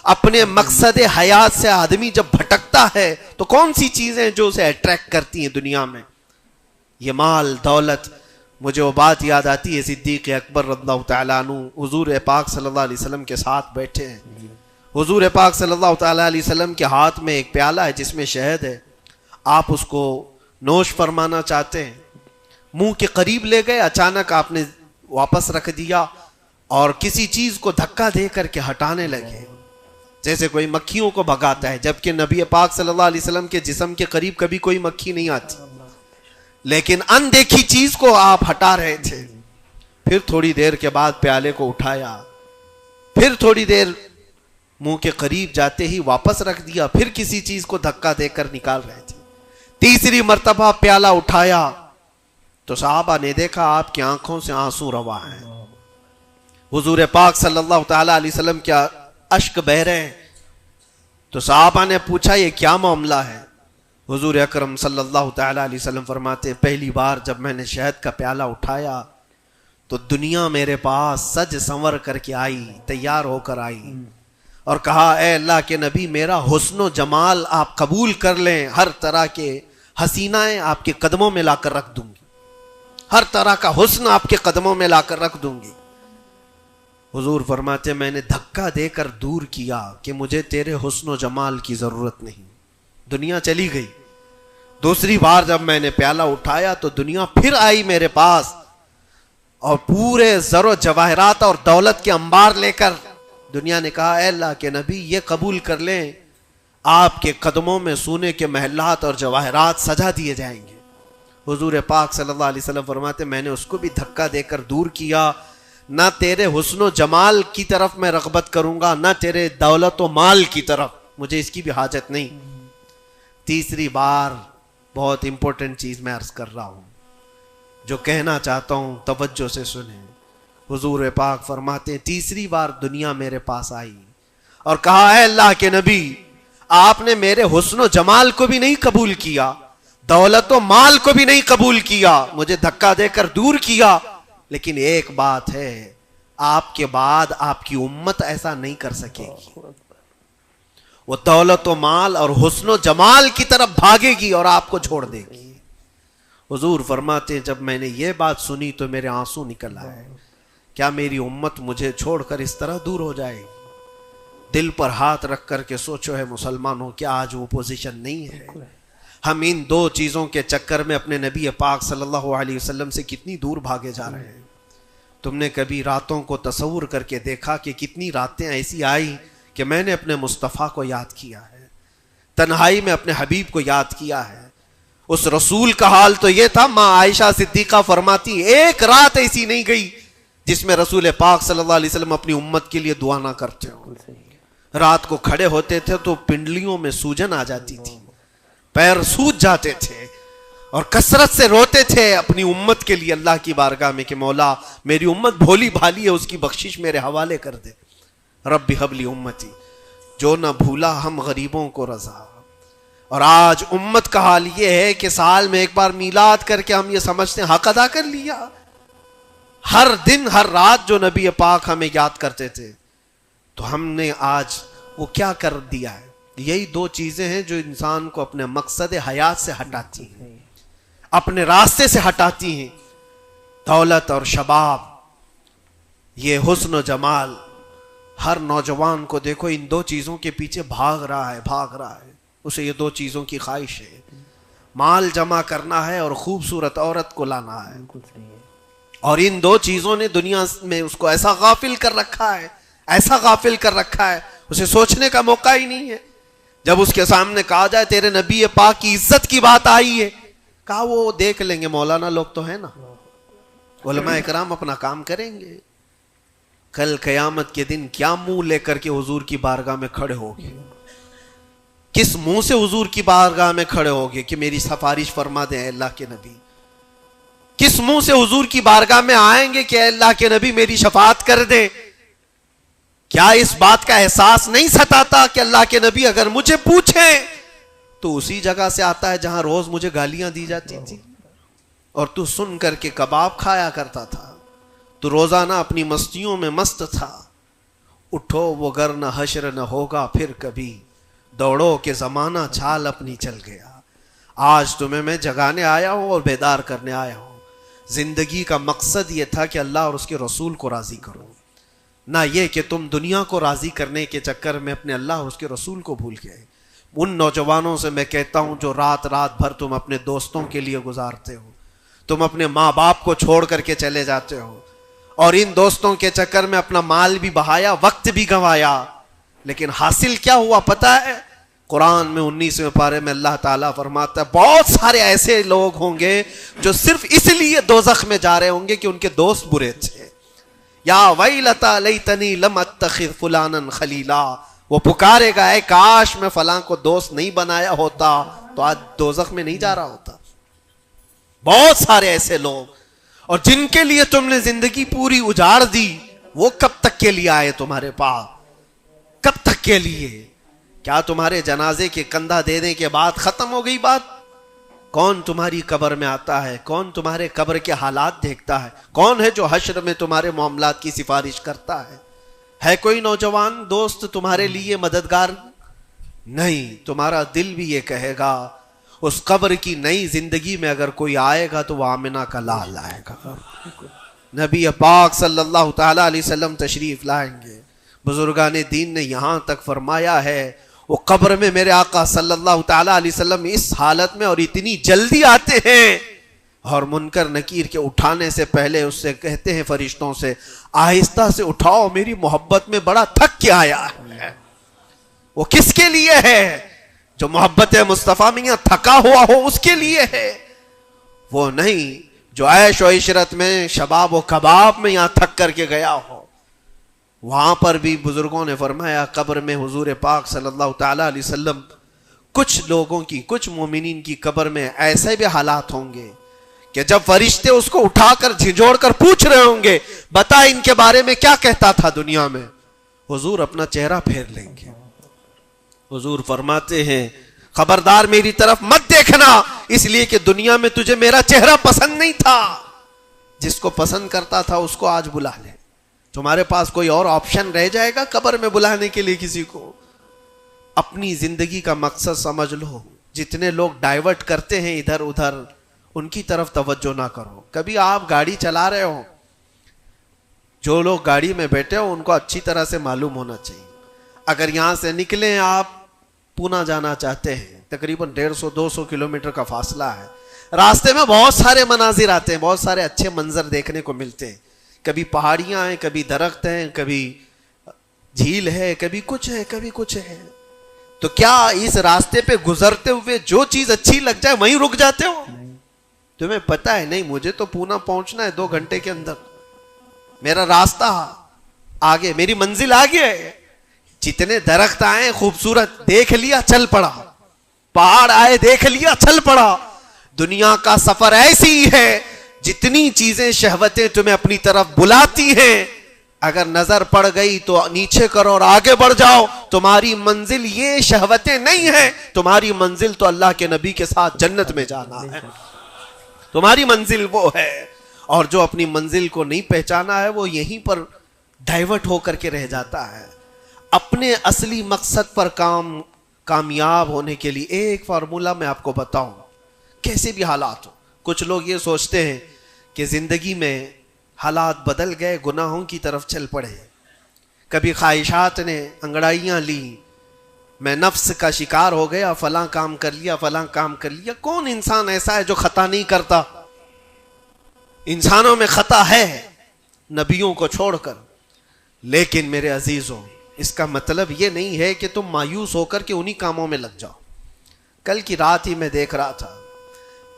اپنے مقصد حیات سے آدمی جب بھٹکتا ہے تو کون سی چیزیں جو اسے اٹریکٹ کرتی ہیں دنیا میں؟ یہ مال دولت. مجھے وہ بات یاد آتی ہے، صدیق اکبر رضی اللہ تعالیٰ عنہ حضور پاک صلی اللہ علیہ وسلم کے ساتھ بیٹھے ہیں. حضور پاک صلی اللہ تعالیٰ علیہ وسلم کے ہاتھ میں ایک پیالہ ہے جس میں شہد ہے. آپ اس کو نوش فرمانا چاہتے ہیں، منہ کے قریب لے گئے، اچانک آپ نے واپس رکھ دیا اور کسی چیز کو دھکا دے کر کے ہٹانے لگے، جیسے کوئی مکھیوں کو بھگاتا ہے، جبکہ نبی پاک صلی اللہ علیہ وسلم کے جسم کے قریب کبھی کوئی مکھی نہیں آتی، لیکن اندیکھی چیز کو آپ ہٹا رہے تھے. پھر تھوڑی دیر کے بعد پیالے کو اٹھایا، پھر تھوڑی دیر منہ کے قریب جاتے ہی واپس رکھ دیا، پھر کسی چیز کو دھکا دے کر نکال رہے تھے. تیسری مرتبہ پیالہ اٹھایا تو صحابہ نے دیکھا آپ کی آنکھوں سے آنسو روا ہیں. حضور پاک صلی اللہ تعالیٰ علیہ وسلم کیا اشک بہ رہے ہیں. تو صحابہ نے پوچھا یہ کیا معاملہ ہے؟ حضور اکرم صلی اللہ تعالیٰ علیہ وسلم فرماتے پہلی بار جب میں نے شہد کا پیالہ اٹھایا تو دنیا میرے پاس سج سنور کر کے آئی، تیار ہو کر آئی اور کہا اے اللہ کے نبی میرا حسن و جمال آپ قبول کر لیں، ہر طرح کے حسینائیں آپ کے قدموں میں لا کر رکھ دوں گی، ہر طرح کا حسن آپ کے قدموں میں لا کر رکھ دوں گی. حضور فرماتے میں نے دھکا دے کر دور کیا کہ مجھے تیرے حسن و جمال کی ضرورت نہیں. دنیا چلی گئی. دوسری بار جب میں نے پیالہ اٹھایا تو دنیا پھر آئی میرے پاس اور پورے زر و جواہرات اور دولت کے انبار لے کر. دنیا نے کہا اے اللہ کے نبی یہ قبول کر لیں، آپ کے قدموں میں سونے کے محلات اور جواہرات سجا دیے جائیں گے. حضور پاک صلی اللہ علیہ وسلم فرماتے میں نے اس کو بھی دھکا دے کر دور کیا. نہ تیرے حسن و جمال کی طرف میں رغبت کروں گا، نہ تیرے دولت و مال کی طرف، مجھے اس کی بھی حاجت نہیں. تیسری بار بہت امپورٹنٹ چیز میں عرض کر رہا ہوں، جو کہنا چاہتا ہوں توجہ سے سنیں. حضور پاک فرماتے تیسری بار دنیا میرے پاس آئی اور کہا اے اللہ کے نبی آپ نے میرے حسن و جمال کو بھی نہیں قبول کیا، دولت و مال کو بھی نہیں قبول کیا، مجھے دھکا دے کر دور کیا، لیکن ایک بات ہے آپ کے بعد آپ کی امت ایسا نہیں کر سکے گی. وہ دولت و مال اور حسن و جمال کی طرف بھاگے گی اور آپ کو چھوڑ دے گی. حضور فرماتے جب میں نے یہ بات سنی تو میرے آنسو نکل آئے. کیا میری امت مجھے چھوڑ کر اس طرح دور ہو جائے گی؟ دل پر ہاتھ رکھ کر کے سوچو ہے مسلمانوں، کیا آج وہ پوزیشن نہیں ہے؟ ہم ان دو چیزوں کے چکر میں اپنے نبی پاک صلی اللہ علیہ وسلم سے کتنی دور بھاگے جا رہے ہیں. تم نے کبھی راتوں کو تصور کر کے دیکھا کہ کتنی راتیں ایسی آئی کہ میں نے اپنے مصطفیٰ کو یاد کیا ہے، تنہائی میں اپنے حبیب کو یاد کیا ہے. اس رسول کا حال تو یہ تھا، ماں عائشہ صدیقہ فرماتی ایک رات ایسی نہیں گئی جس میں رسول پاک صلی اللہ علیہ وسلم اپنی امت کے لیے دعا نہ کرتے ہوں. رات کو کھڑے ہوتے تھے تو پنڈلیوں میں سوجن آ جاتی تھی، پیر سوج جاتے تھے اور کثرت سے روتے تھے اپنی امت کے لیے اللہ کی بارگاہ میں کہ مولا میری امت بھولی بھالی ہے، اس کی بخشش میرے حوالے کر دے. رب ہب لی امتی، جو نہ بھولا ہم غریبوں کو رضا. اور آج امت کا حال یہ ہے کہ سال میں ایک بار میلاد کر کے ہم یہ سمجھتے ہیں حق ادا کر لیا. ہر دن ہر رات جو نبی پاک ہمیں یاد کرتے تھے تو ہم نے آج وہ کیا کر دیا ہے؟ یہی دو چیزیں ہیں جو انسان کو اپنے مقصد حیات سے ہٹاتی ہیں، اپنے راستے سے ہٹاتی ہیں. دولت اور شباب، یہ حسن و جمال. ہر نوجوان کو دیکھو ان دو چیزوں کے پیچھے بھاگ رہا ہے. اسے یہ دو چیزوں کی خواہش ہے، مال جمع کرنا ہے اور خوبصورت عورت کو لانا ہے. اور ان دو چیزوں نے دنیا میں اس کو ایسا غافل کر رکھا ہے، اسے سوچنے کا موقع ہی نہیں ہے. جب اس کے سامنے کہا جائے تیرے نبی پاک کی عزت کی بات آئی ہے، کہا وہ دیکھ لیں گے، مولانا لوگ تو ہیں نا، علماء اکرام اپنا کام کریں گے. کل قیامت کے دن کیا منہ لے کر کے حضور کی بارگاہ میں کھڑے ہوگے؟ کس منہ سے حضور کی بارگاہ میں کھڑے ہوگے کہ میری سفارش فرما دیں اے اللہ کے نبی؟ کس منہ سے حضور کی بارگاہ میں آئیں گے کہ اے اللہ کے نبی میری شفاعت کر دیں؟ کیا اس بات کا احساس نہیں ستاتا کہ اللہ کے نبی اگر مجھے پوچھیں تو اسی جگہ سے آتا ہے جہاں روز مجھے گالیاں دی جاتی تھی اور تو سن کر کے کباب کھایا کرتا تھا، تو روزانہ اپنی مستیوں میں مست تھا، اٹھو وہ گر نہ حشر نہ ہوگا پھر کبھی، دوڑو کہ زمانہ چھال اپنی چل گیا۔ آج تمہیں میں جگانے آیا ہوں اور بیدار کرنے آیا ہوں۔ زندگی کا مقصد یہ تھا کہ اللہ اور اس کے رسول کو راضی کرو، نہ یہ کہ تم دنیا کو راضی کرنے کے چکر میں اپنے اللہ اور اس کے رسول کو بھول گئے۔ ان نوجوانوں سے میں کہتا ہوں جو رات رات بھر تم اپنے دوستوں کے لیے گزارتے ہو، تم اپنے ماں باپ کو چھوڑ کر کے چلے جاتے ہو، اور ان دوستوں کے چکر میں اپنا مال بھی بہایا، وقت بھی گنوایا، لیکن حاصل کیا ہوا پتہ ہے؟ قرآن میں 19ویں پارے میں اللہ تعالیٰ فرماتا ہے بہت سارے ایسے لوگ ہوں گے جو صرف اس لیے دوزخ میں جا رہے ہوں گے کہ ان کے دوست برے تھے۔ یا ویلتا لیتنی لم اتخذ فلانا خلیلا، وہ پکارے گا اے کاش میں فلاں کو دوست نہیں بنایا ہوتا تو آج دوزخ میں نہیں جا رہا ہوتا۔ بہت سارے ایسے لوگ، اور جن کے لیے تم نے زندگی پوری اجاڑ دی، وہ کب تک کے لیے آئے تمہارے پاس؟ کب تک کے لیے؟ کیا تمہارے جنازے کے کندھا دینے کے بعد ختم ہو گئی بات؟ کون تمہاری قبر میں آتا ہے؟ کون تمہارے قبر کے حالات دیکھتا ہے؟ کون ہے جو حشر میں تمہارے معاملات کی سفارش کرتا ہے؟ ہے کوئی نوجوان دوست تمہارے لیے مددگار؟ نہیں۔ تمہارا دل بھی یہ کہے گا اس قبر کی نئی زندگی میں اگر کوئی آئے گا تو وہ آمنہ کا لال آئے گا۔ نبی پاک صلی اللہ تعالی علیہ وسلم تشریف لائیں گے۔ بزرگان دین نے یہاں تک فرمایا ہے وہ قبر میں میرے آقا صلی اللہ تعالی علیہ وسلم اس حالت میں اور اتنی جلدی آتے ہیں، اور منکر نکیر کے اٹھانے سے پہلے اس سے کہتے ہیں فرشتوں سے آہستہ سے اٹھاؤ، میری محبت میں بڑا تھک کے آیا ہے۔ وہ کس کے لیے ہے؟ جو محبت مصطفیٰ میں تھکا ہوا ہو اس کے لیے ہے، وہ نہیں جو عیش و عشرت میں شباب و کباب میں یہاں تھک کر کے گیا ہو۔ وہاں پر بھی بزرگوں نے فرمایا قبر میں حضور پاک صلی اللہ تعالی علیہ وسلم کچھ لوگوں کی، کچھ مومنین کی قبر میں ایسے بھی حالات ہوں گے کہ جب فرشتے اس کو اٹھا کر جھنجھوڑ کر پوچھ رہے ہوں گے بتا ان کے بارے میں کیا کہتا تھا دنیا میں، حضور اپنا چہرہ پھیر لیں گے۔ حضور فرماتے ہیں خبردار میری طرف مت دیکھنا، اس لیے کہ دنیا میں تجھے میرا چہرہ پسند نہیں تھا، جس کو پسند کرتا تھا اس کو آج بلا لے۔ تمہارے پاس کوئی اور آپشن رہ جائے گا قبر میں بلانے کے لیے کسی کو؟ اپنی زندگی کا مقصد سمجھ لو۔ جتنے لوگ ڈائیورٹ کرتے ہیں ادھر ادھر، ان کی طرف توجہ نہ کرو۔ کبھی آپ گاڑی چلا رہے ہو، جو لوگ گاڑی میں بیٹھے ہو ان کو اچھی طرح سے معلوم ہونا چاہیے، اگر یہاں سے نکلیں آپ پونا جانا چاہتے ہیں، تقریباً 150-200 کلومیٹر کا فاصلہ ہے، راستے میں بہت سارے مناظر آتے ہیں، بہت سارے اچھے منظر دیکھنے کو ملتے ہیں، کبھی پہاڑیاں ہیں، کبھی درخت ہیں، کبھی جھیل ہے، کبھی کچھ ہے، کبھی کچھ ہے۔ تو کیا اس راستے پہ گزرتے ہوئے جو چیز اچھی لگ جائے وہیں رک جاتے ہو؟ تمہیں پتا ہے نہیں مجھے تو پونا پہنچنا ہے 2 گھنٹے کے اندر، میرا راستہ آگے، میری منزل آگے ہے، جتنے درخت آئے خوبصورت دیکھ لیا چل پڑا، پہاڑ آئے دیکھ لیا چل پڑا۔ دنیا کا سفر ایسی ہے جتنی چیزیں شہوتیں تمہیں اپنی طرف بلاتی ہیں، اگر نظر پڑ گئی تو نیچے کرو اور آگے بڑھ جاؤ۔ تمہاری منزل یہ شہوتیں نہیں ہیں، تمہاری منزل تو اللہ کے نبی کے ساتھ جنت میں جانا ہے، تمہاری منزل وہ ہے۔ اور جو اپنی منزل کو نہیں پہچانا ہے وہ یہیں پر ڈائیورٹ ہو کر کے رہ جاتا ہے۔ اپنے اصلی مقصد پر کامیاب ہونے کے لیے ایک فارمولہ میں آپ کو بتاؤں، کیسے بھی حالات ہو۔ کچھ لوگ یہ سوچتے ہیں کہ زندگی میں حالات بدل گئے، گناہوں کی طرف چل پڑے، کبھی خواہشات نے انگڑائیاں لی، میں نفس کا شکار ہو گیا، فلاں کام کر لیا، فلاں کام کر لیا۔ کون انسان ایسا ہے جو خطا نہیں کرتا؟ انسانوں میں خطا ہے، نبیوں کو چھوڑ کر، لیکن میرے عزیزوں اس کا مطلب یہ نہیں ہے کہ تم مایوس ہو کر کے انہی کاموں میں لگ جاؤ۔ کل کی رات ہی میں دیکھ رہا تھا،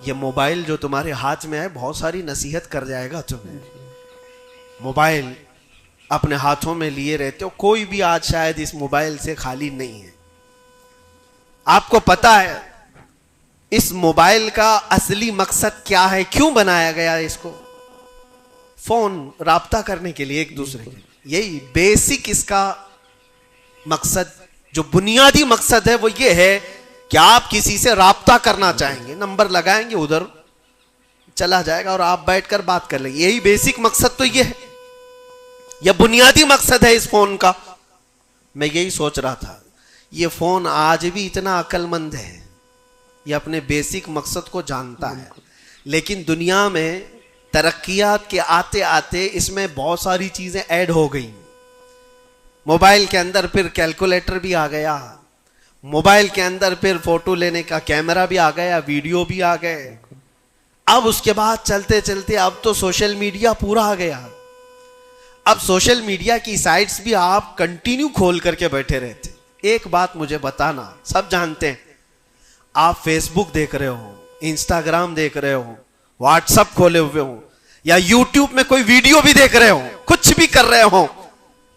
یہ موبائل جو تمہارے ہاتھ میں ہے بہت ساری نصیحت کر جائے گا تمہیں۔ موبائل اپنے ہاتھوں میں لیے رہتے ہو، کوئی بھی آج شاید اس موبائل سے خالی نہیں ہے۔ آپ کو پتا ہے اس موبائل کا اصلی مقصد کیا ہے؟ کیوں بنایا گیا اس کو؟ فون، رابطہ کرنے کے لیے ایک دوسرے کے، یہی بیسک اس کا مقصد، جو بنیادی مقصد ہے وہ یہ ہے کہ آپ کسی سے رابطہ کرنا چاہیں گے، نمبر لگائیں گے، ادھر چلا جائے گا اور آپ بیٹھ کر بات کر لیں گے۔ یہی بیسک مقصد تو یہ ہے، یہ بنیادی مقصد ہے اس فون کا۔ میں یہی سوچ رہا تھا, یہ فون آج بھی اتنا عقل مند ہے, یہ اپنے بیسک مقصد کو جانتا ہے, لیکن دنیا میں ترقیات کے آتے آتے اس میں بہت ساری چیزیں ایڈ ہو گئیں. موبائل کے اندر پھر کیلکولیٹر بھی آ گیا, موبائل کے اندر پھر فوٹو لینے کا کیمرہ بھی آ گیا, ویڈیو بھی آ گئے. اب اس کے بعد چلتے چلتے اب تو سوشل میڈیا پورا آ گیا. اب سوشل میڈیا کی سائٹس بھی آپ کنٹینیو کھول کر کے بیٹھے رہتے. ایک بات مجھے بتانا, سب جانتے ہیں آپ فیس بک دیکھ رہے ہو, انسٹاگرام دیکھ رہے ہو, واٹس ایپ کھولے ہوئے ہو, یا یوٹیوب میں کوئی ویڈیو بھی دیکھ رہے ہو, کچھ بھی کر رہے ہو,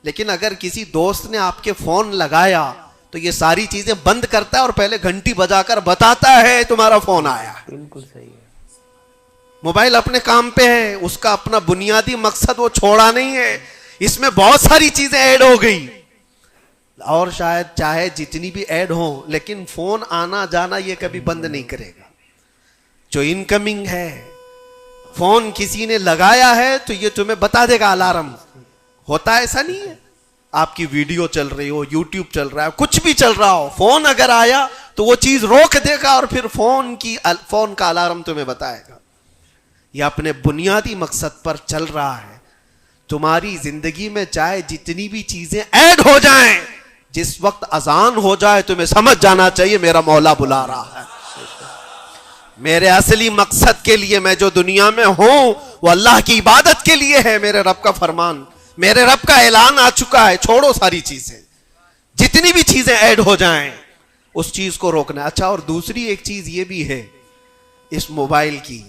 لیکن اگر کسی دوست نے آپ کے فون لگایا تو یہ ساری چیزیں بند کرتا ہے اور پہلے گھنٹی بجا کر بتاتا ہے تمہارا فون آیا. بالکل صحیح ہے. موبائل اپنے کام پہ ہے, اس کا اپنا بنیادی مقصد وہ چھوڑا نہیں ہے. اس میں بہت ساری چیزیں ایڈ ہو گئی, اور شاید چاہے جتنی بھی ایڈ ہو, لیکن فون آنا جانا یہ کبھی بند نہیں کرے گا. جو انکمنگ ہے, فون کسی نے لگایا ہے تو یہ تمہیں بتا دے گا الارم. ہوتا ہے ایسا نہیں ہے, آپ کی ویڈیو چل رہی ہو, یوٹیوب چل رہا ہے, کچھ بھی چل رہا ہو, فون اگر آیا تو وہ چیز روک دے گا اور پھر فون کا الارم تمہیں بتائے گا. یہ اپنے بنیادی مقصد پر چل رہا ہے. تمہاری زندگی میں چاہے جتنی بھی چیزیں ایڈ ہو جائیں, جس وقت اذان ہو جائے تمہیں سمجھ جانا چاہیے میرا مولا بلا رہا ہے. میرے اصلی مقصد کے لیے میں جو دنیا میں ہوں وہ اللہ کی عبادت کے لیے ہے. میرے رب کا فرمان, میرے رب کا اعلان آ چکا ہے, چھوڑو ساری چیزیں. جتنی بھی چیزیں ایڈ ہو جائیں اس چیز کو روکنا. اچھا, اور دوسری ایک چیز یہ بھی ہے اس موبائل کی,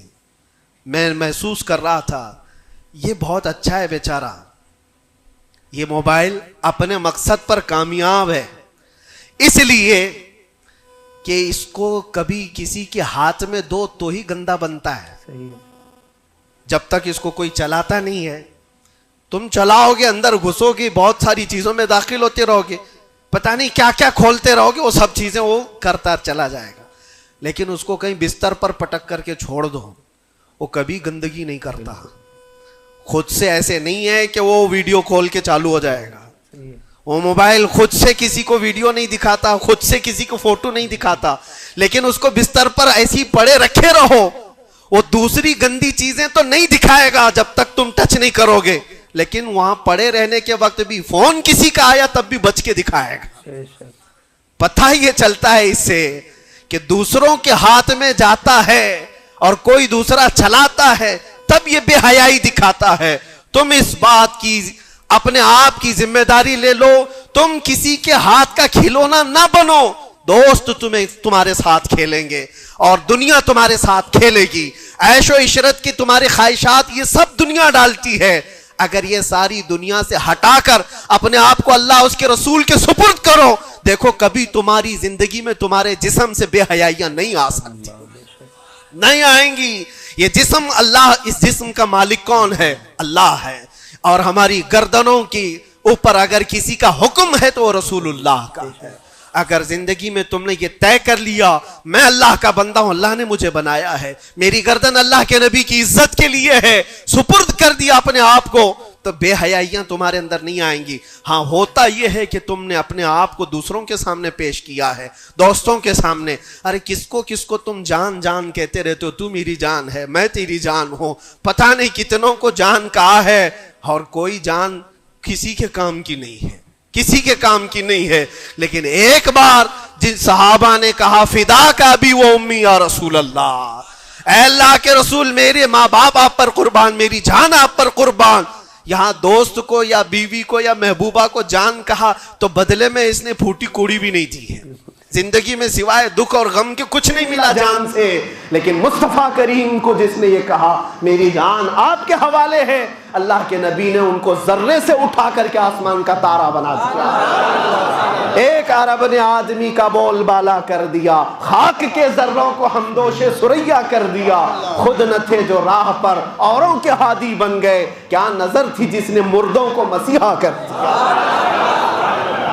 میں محسوس کر رہا تھا یہ بہت اچھا ہے بیچارہ, یہ موبائل اپنے مقصد پر کامیاب ہے, اس لیے کہ اس کو کبھی کسی کے ہاتھ میں دو تو ہی گندا بنتا ہے. صحیح. جب تک اس کو کوئی چلاتا نہیں ہے, تم چلاؤ گے, اندر گھسو گے, بہت ساری چیزوں میں داخل ہوتے رہو گے, پتہ نہیں کیا کیا کھولتے رہو گے, وہ سب چیزیں وہ کرتا چلا جائے گا. لیکن اس کو کہیں بستر پر پٹک کر کے چھوڑ دو, وہ کبھی گندگی نہیں کرتا. خود سے ایسے نہیں ہے کہ وہ ویڈیو کھول کے چالو ہو جائے گا. وہ موبائل خود سے کسی کو ویڈیو نہیں دکھاتا, خود سے کسی کو فوٹو نہیں دکھاتا, لیکن اس کو بستر پر ایسی پڑے رکھے رہو, وہ دوسری گندی چیزیں تو نہیں دکھائے گا جب تک تم ٹچ نہیں کرو گے, لیکن وہاں پڑے رہنے کے وقت بھی فون کسی کا آیا تب بھی بچ کے دکھائے گا. پتہ یہ چلتا ہے اس سے کہ دوسروں کے ہاتھ میں جاتا ہے اور کوئی دوسرا چلاتا ہے تب یہ بے حیائی دکھاتا ہے. تم اس بات کی اپنے آپ کی ذمہ داری لے لو, تم کسی کے ہاتھ کا کھلونا نہ بنو. دوست تمہارے ساتھ کھیلیں گے اور دنیا تمہارے ساتھ کھیلے گی. عیش و عشرت کی تمہاری خواہشات یہ سب دنیا ڈالتی ہے. اگر یہ ساری دنیا سے ہٹا کر اپنے آپ کو اللہ اس کے رسول کے سپرد کرو, دیکھو کبھی تمہاری زندگی میں تمہارے جسم سے بے حیائیاں نہیں آ سکتی, نہیں آئیں گی. یہ جسم اللہ, اس جسم کا مالک کون ہے؟ اللہ ہے. اور ہماری گردنوں کی اوپر اگر کسی کا حکم ہے تو وہ رسول اللہ کا ہے. اگر زندگی میں تم نے یہ طے کر لیا میں اللہ کا بندہ ہوں, اللہ نے مجھے بنایا ہے, میری گردن اللہ کے نبی کی عزت کے لیے ہے, سپرد کر دیا اپنے آپ کو, تو بے حیائیاں تمہارے اندر نہیں آئیں گی. ہاں ہوتا یہ ہے کہ تم نے اپنے آپ کو دوسروں کے سامنے پیش کیا ہے, دوستوں کے سامنے. ارے کس کو تم جان جان کہتے رہتے ہو, تو میری جان ہے, میں تیری جان ہوں. پتہ نہیں کتنوں کو جان کہا ہے اور کوئی جان کسی کے کام کی نہیں ہے, کسی کے کام کی نہیں ہے. لیکن ایک بار جن صحابہ نے کہا فدا کا بھی وہ امی یا رسول اللہ, اے اللہ کے رسول میرے ماں باپ آپ پر قربان, میری جان آپ پر قربان. یہاں دوست کو یا بیوی کو یا محبوبہ کو جان کہا تو بدلے میں اس نے پھوٹی کوڑی بھی نہیں دی ہے. زندگی میں سوائے دکھ اور غم کے کچھ نہیں ملا جان سے. لیکن مصطفیٰ کریم کو جس نے یہ کہا میری جان آپ کے حوالے ہے, اللہ کے نبی نے ان کو ذرے سے اٹھا کر کے آسمان کا تارا بنا دیا, ایک عرب نے آدمی کا بول بالا کر دیا, خاک کے ذروں کو ہمدوش سریا کر دیا. خود نہ تھے جو راہ پر اوروں کے ہادی بن گئے, کیا نظر تھی جس نے مردوں کو مسیحا کر دیا.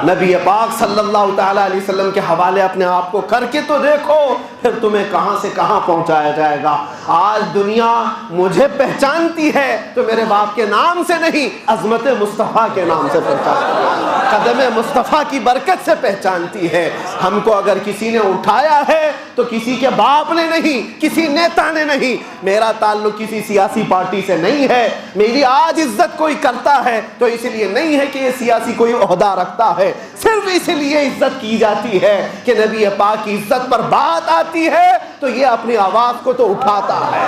نبی پاک صلی اللہ تعالیٰ علیہ وسلم کے حوالے اپنے آپ کو کر کے تو دیکھو، پھر تمہیں کہاں سے کہاں پہنچایا جائے گا۔ آج دنیا مجھے پہچانتی ہے تو میرے باپ کے نام سے نہیں، عظمت مصطفیٰ کے نام سے پہچانتی ہے، قدم مصطفیٰ کی برکت سے پہچانتی ہے۔ ہم کو اگر کسی نے اٹھایا ہے تو کسی کے باپ نے نہیں، کسی نیتا نے نہیں، میرا تعلق کسی سیاسی پارٹی سے نہیں ہے۔ میری آج عزت کوئی کرتا ہے تو اس لیے نہیں ہے کہ یہ سیاسی کوئی عہدہ رکھتا ہے، صرف اس لیے عزت کی جاتی ہے کہ نبی پاک کی عزت پر بات آتی ہے تو یہ اپنی آواز کو تو اٹھاتا ہے۔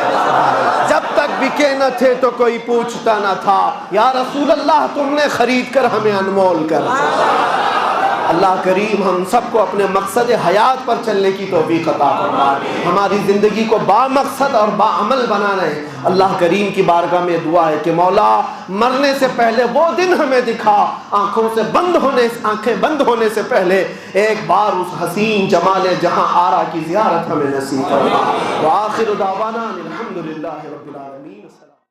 جب تک بکے نہ تھے تو کوئی پوچھتا نہ تھا، یا رسول اللہ تم نے خرید کر ہمیں انمول کر دیا۔ اللہ کریم ہم سب کو اپنے مقصد حیات پر چلنے کی توفیق عطا فرمائے، ہماری زندگی کو با مقصد اور با عمل بنانا ہے۔ اللہ کریم کی بارگاہ میں دعا ہے کہ مولا مرنے سے پہلے وہ دن ہمیں دکھا، آنکھیں بند ہونے سے پہلے ایک بار اس حسین جمال جہاں آرا کی زیارت ہمیں نصیب فرما۔ وآخر دعوانا الحمدللہ رب العالمین۔